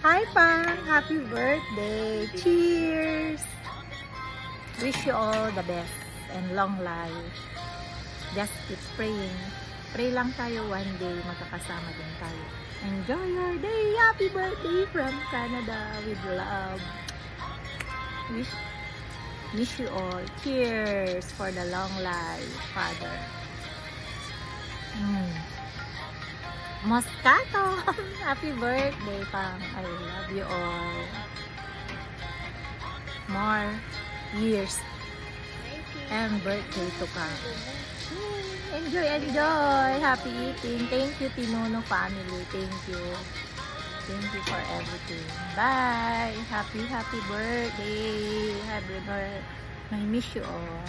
Hi, Pang! Happy birthday! Cheers! Wish you all the best and long life. Just keep praying. Pray lang tayo, one day magkakasama din tayo. Enjoy your day! Happy birthday from Canada with love. Wish you all. Cheers for the long life, Father. Moscato! Happy birthday, Pang! I love you all. More years and birthday to come. Enjoy, enjoy! Happy eating! Thank you, Tinono family. Thank you. Thank you for everything. Bye! Happy birthday! Happy birthday! I miss you all.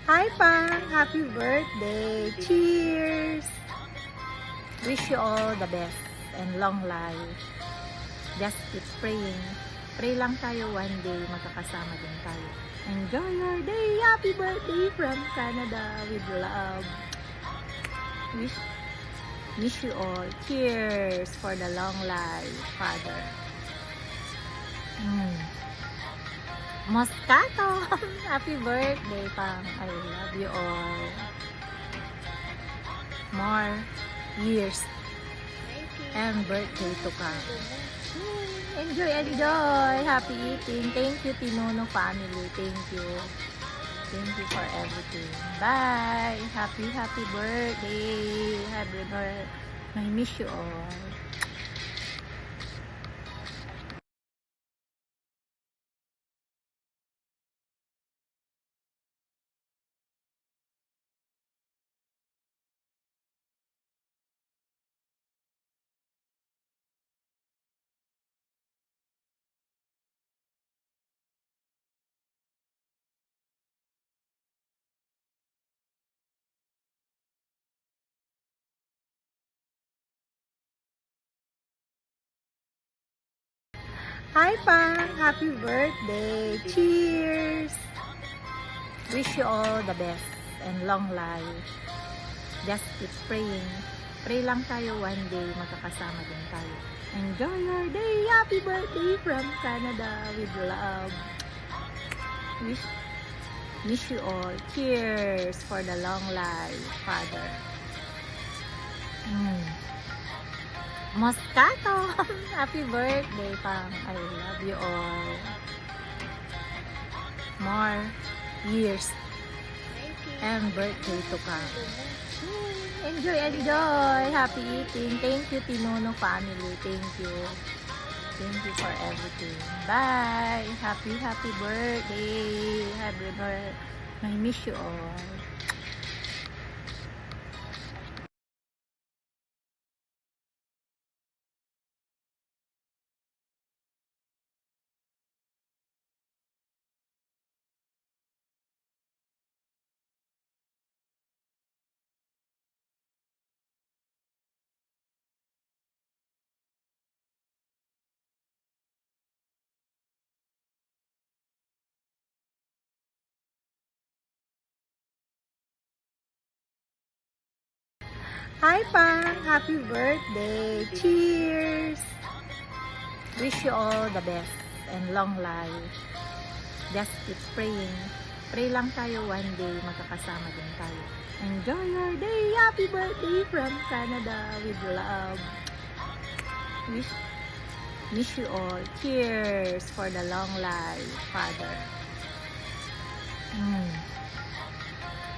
Hi, Pang! Happy birthday! Cheers! Wish you all the best and long life. Just keep praying. Pray lang tayo, one day magkakasama din tayo. Enjoy your day! Happy birthday from Canada with love. Wish you all. Cheers for the long life, Father. Moscato! Happy birthday, Pang! I love you all. More years and birthday to come. Enjoy, enjoy! Happy eating! Thank you, Tinono family. Thank you. Thank you for everything. Bye! Happy birthday! Happy birthday! I miss you all. Hi, Pang! Happy birthday! Cheers! Wish you all the best and long life. Just keep praying. Pray lang tayo, one day magkakasama din tayo. Enjoy your day! Happy birthday from Canada with love. Wish you all. Cheers for the long life, Father. Moscato! Happy birthday, Pang! I love you all. More years and birthday to come. Enjoy, enjoy! Happy eating! Thank you, Tinono family. Thank you. Thank you for everything. Bye! Happy birthday! Happy birthday! I miss you all. Hi, Pang! Happy birthday! Cheers! Wish you all the best and long life. Just keep praying. Pray lang tayo, one day magkakasama din tayo. Enjoy your day! Happy birthday from Canada with love. Wish you all. Cheers for the long life, Father.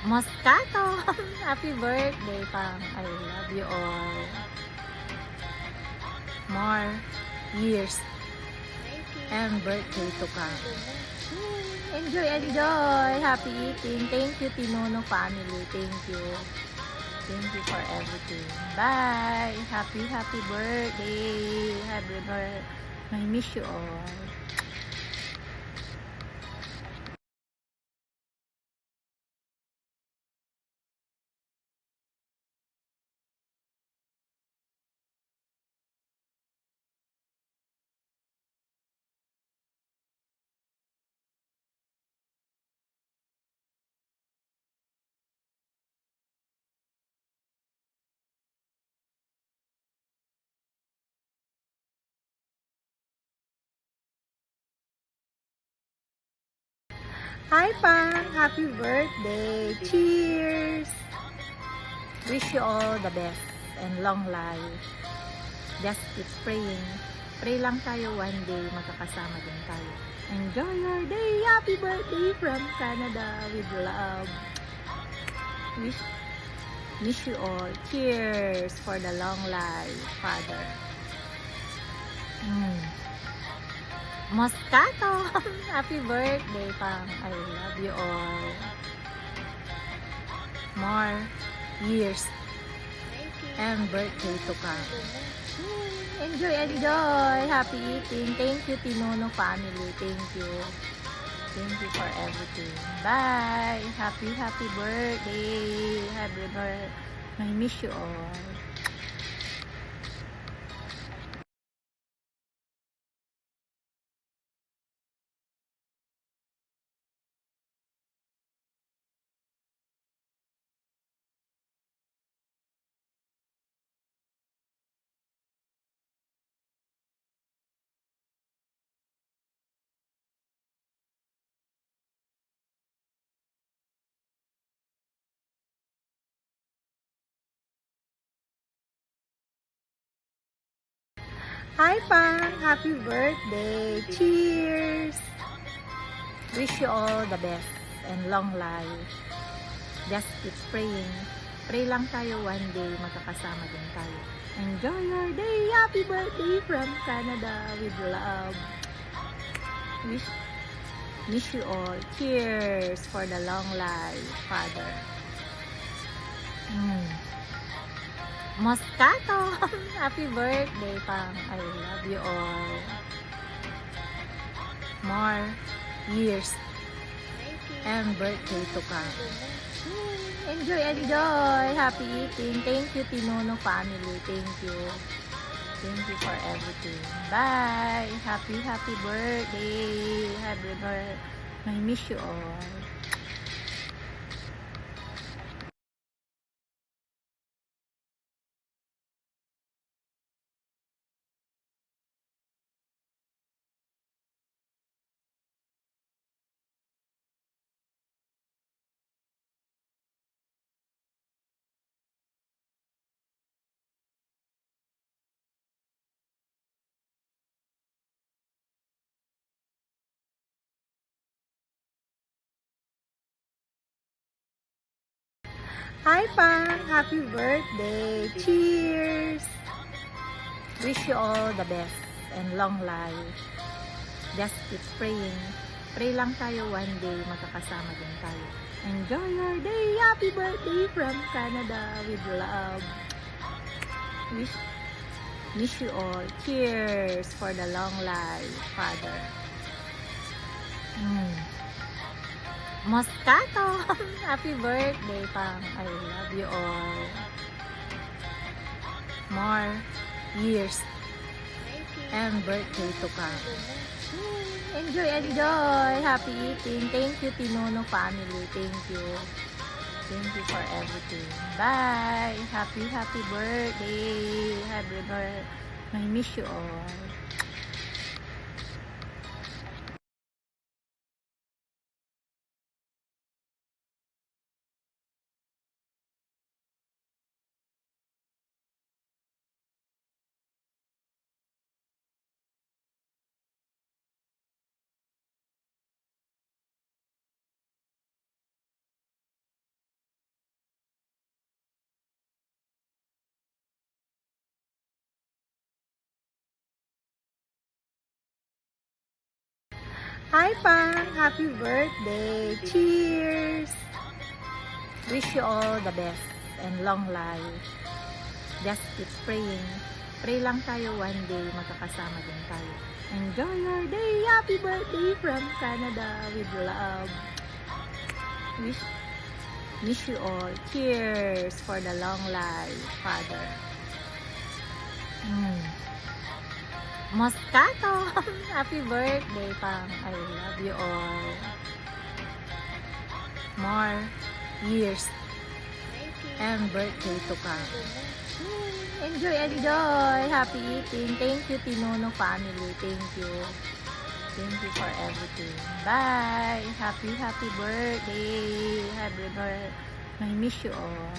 Moscato! Happy birthday, Pang! I love you all. More years and birthday to come. Enjoy, enjoy! Happy eating! Thank you, Tinono family. Thank you. Thank you for everything. Bye! Happy birthday! I miss you all. Hi, Pang! Happy birthday! Cheers! Wish you all the best and long life. Just keep praying. Pray lang tayo, one day magkakasama din tayo. Enjoy your day! Happy birthday from Canada with love. Wish you all. Cheers for the long life, Father. Moscato! Happy birthday, Pang. I love you all. More years and birthday to come. Enjoy! Happy eating. Thank you, Tinono family. Thank you. Thank you for everything. Bye! Happy birthday! I miss you all. Hi, Pang! Happy birthday! Cheers! Wish you all the best and long life. Just keep praying. Pray lang tayo, one day magkakasama din tayo. Enjoy your day! Happy birthday from Canada with love. Wish you all. Cheers for the long life, Father. Moscato! Happy birthday, Pang. I love you all. More years and birthday to come. Enjoy! Happy eating. Thank you, Tinono family. Thank you. Thank you for everything. Bye! Happy birthday! I miss you all. Hi, Pang! Happy birthday! Cheers! Wish you all the best and long life. Just keep praying. Pray lang tayo, one day magkakasama din tayo. Enjoy your day! Happy birthday from Canada with love. Wish you all. Cheers for the long life, Father. Moscato! Happy birthday, Pang. I love you all. More years and birthday to come. Enjoy! Happy eating. Thank you, Tinono family. Thank you. Thank you for everything. Bye! Happy birthday! I miss you all. Hi, Pang! Happy birthday! Cheers! Wish you all the best and long life. Just keep praying. Pray lang tayo, one day magkakasama din tayo. Enjoy your day. Happy birthday from Canada with love. Wish you all. Cheers for the long life, Father. Moscato. Happy birthday, Pang. I love you all. More years and birthday to come. Enjoy, enjoy. Happy eating. Thank you, Tinono family. Thank you. Thank you for everything. Bye. Happy birthday. Happy birthday. I miss you all.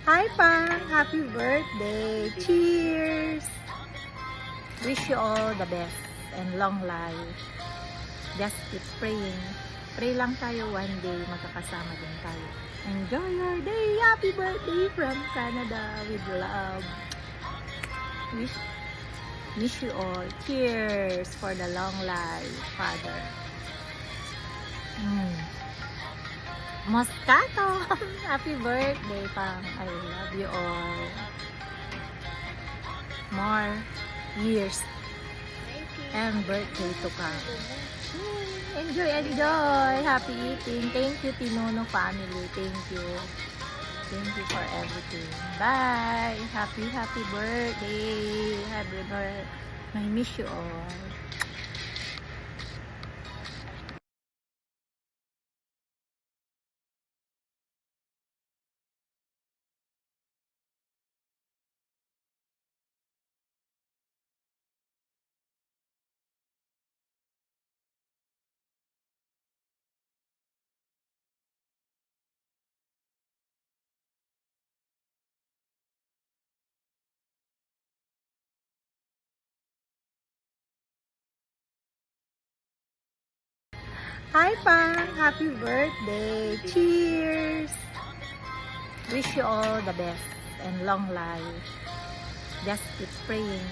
Hi, Pang. Happy birthday. Cheers. Wish you all the best and long life. Just keep praying. Pray lang tayo, one day magkakasama din tayo. Enjoy your day. Happy birthday from Canada with love. Wish you all. Cheers for the long life, Father. Moscato. Happy birthday, Pang. I love you all. More years and birthday to come. Enjoy, enjoy. Happy eating. Thank you, Tinono family. Thank you. Thank you for everything. Bye. Happy birthday. Happy birthday. I miss you all. Hi, Pang. Happy birthday. Cheers. Wish you all the best and long life. Just keep praying.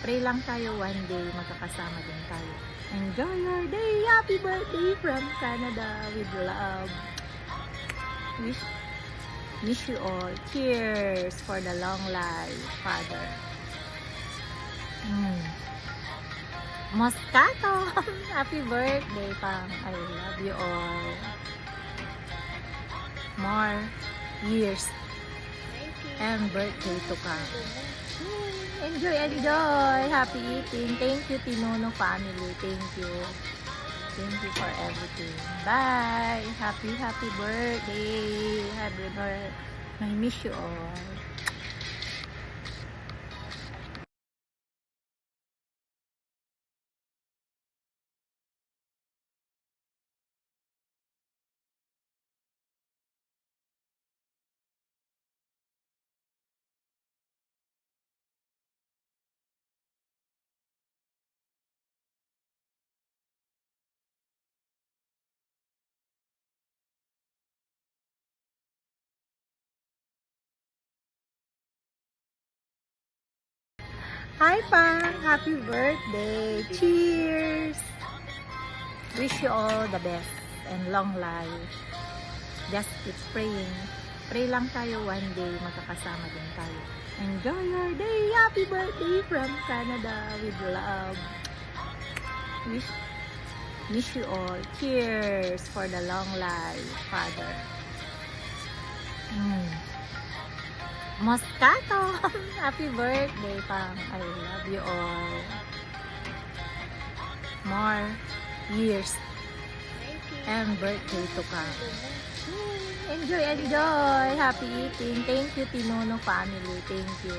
Pray lang tayo, one day magkakasama din tayo. Enjoy your day. Happy birthday from Canada with love. Wish you all. Cheers for the long life, Father. Moscato. Happy birthday, Pang. I love you all. More years and birthday to come. Enjoy, enjoy. Happy eating. Thank you, Tinono family. Thank you. Thank you for everything. Bye. Happy birthday. Happy birthday. I miss you all. Hi, Pang. Happy birthday. Cheers. Wish you all the best and long life. Just keep praying. Pray lang tayo, one day magkakasama din tayo. Enjoy your day. Happy birthday from Canada with love. Wish you all. Cheers for the long life, Father. Moscato. Happy birthday, Pang. I love you all. More years and birthday to come. Enjoy, enjoy. Happy eating. Thank you, Tinono family. Thank you. Thank you for everything. Bye. Happy birthday. Hi, Pang. Happy birthday. Cheers. Wish you all the best and long life. Just keep praying. Pray lang tayo, one day magkakasama din tayo. Enjoy your day. Happy birthday from Canada with love. Wish you all. Cheers for the long life, Father. Moscato. Happy birthday, Pang. I love you all. More years and birthday to come. Enjoy, enjoy. Happy eating. Thank you, Tinono family. Thank you.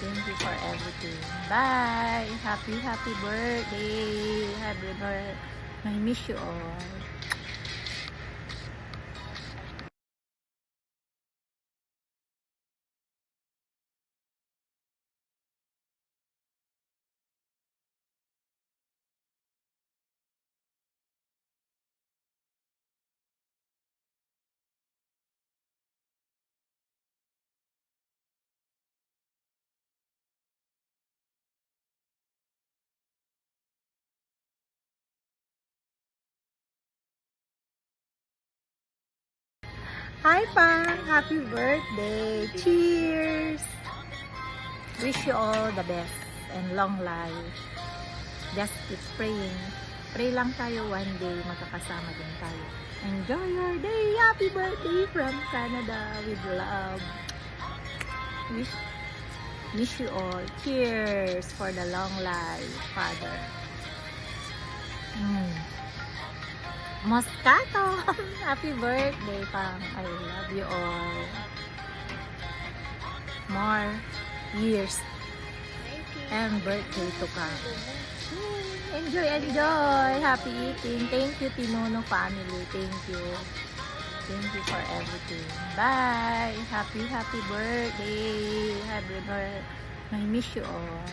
Thank you for everything. Bye. Happy birthday. Happy birthday. I miss you all. Hi, Pang! Happy birthday! Cheers! Wish you all the best and long life. Just keep praying. Pray lang tayo, one day magkakasama din tayo. Enjoy your day! Happy birthday from Canada with love. Wish you all. Cheers for the long life, Father. Moscato! Happy birthday, Pang. I love you all. More years and birthday to come. Enjoy, enjoy! Happy eating. Thank you, Tinono family. Thank you. Thank you for everything. Bye! Happy birthday! Happy birthday! I miss you all.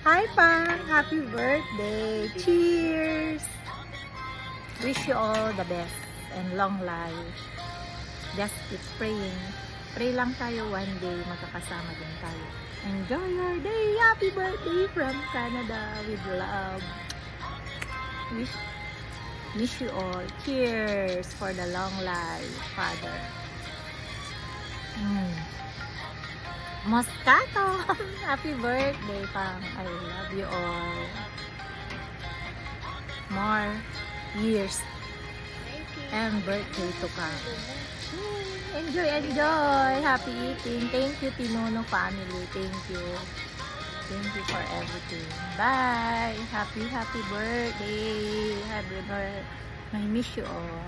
Hi, Pang! Happy birthday! Cheers! Wish you all the best and long life. Just keep praying. Pray lang tayo, one day magkakasama din tayo. Enjoy your day! Happy birthday from Canada with love. Wish you all. Cheers for the long life, Father. Moscato! Happy birthday, Pang. I love you all. More years and birthday to come. Enjoy, enjoy! Happy eating. Thank you, Tinono family. Thank you. Thank you for everything. Bye! Happy birthday! Happy birthday! I miss you all.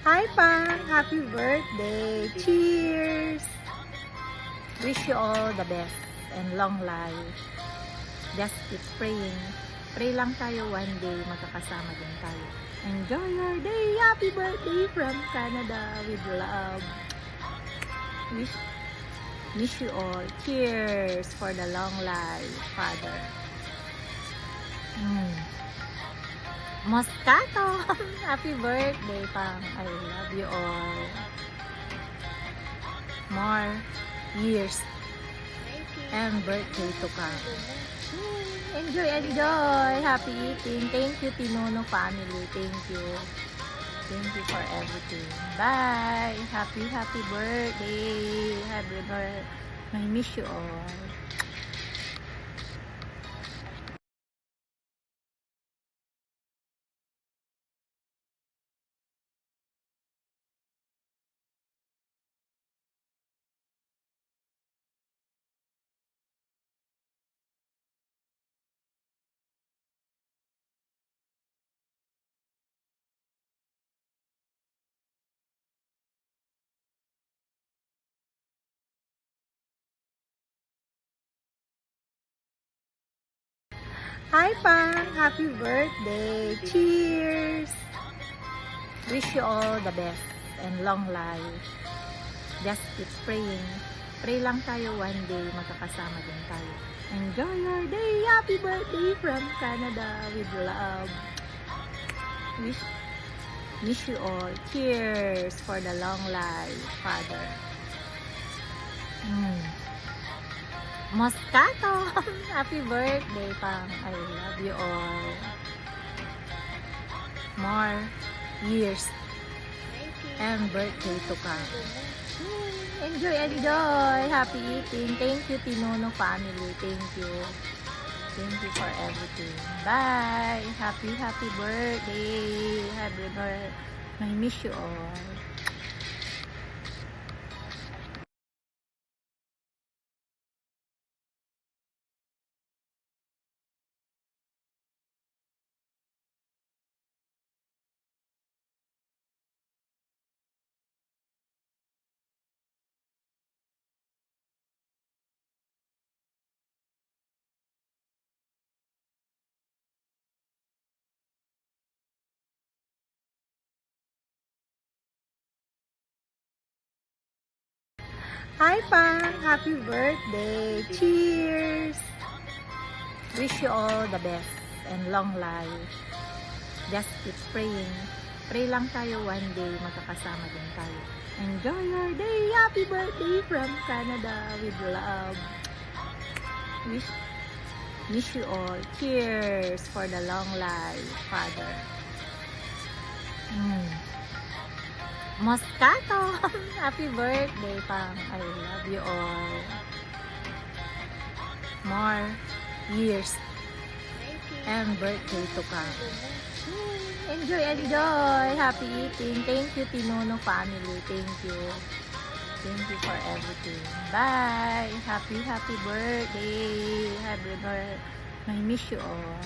Hi, Pang! Happy birthday! Cheers! Wish you all the best and long life. Just keep praying. Pray lang tayo, one day magkakasama din tayo. Enjoy your day! Happy birthday from Canada with love. Wish you all. Cheers for the long life, Father. Moscato! Happy birthday, Pang. I love you all. More years and birthday to come. Enjoy, enjoy! Happy eating. Thank you, Tinono family. Thank you. Thank you for everything. Bye! Happy birthday! Happy birthday! I miss you all. Hi, Pang! Happy birthday! Cheers! Wish you all the best and long life. Just keep praying. Pray lang tayo, one day magkakasama din tayo. Enjoy your day! Happy birthday from Canada with love. Wish you all. Cheers for the long life, Father. Moscato! Happy birthday, Pang. I love you all. More years and birthday to come. Enjoy, enjoy! Happy eating. Thank you, Tinono family. Thank you. Thank you for everything. Bye! Happy birthday! I miss you all. Hi, Pang! Happy birthday! Cheers! Wish you all the best and long life. Just keep praying. Pray lang tayo, one day magkakasama din tayo. Enjoy your day! Happy birthday from Canada with love. Wish you all. Cheers for the long life, Father. Moscato! Happy birthday, Pang. I love you all. More years and birthday to come. Enjoy. Happy eating. Thank you, Tinono family. Thank you. Thank you for everything. Bye. Happy birthday. I miss you all.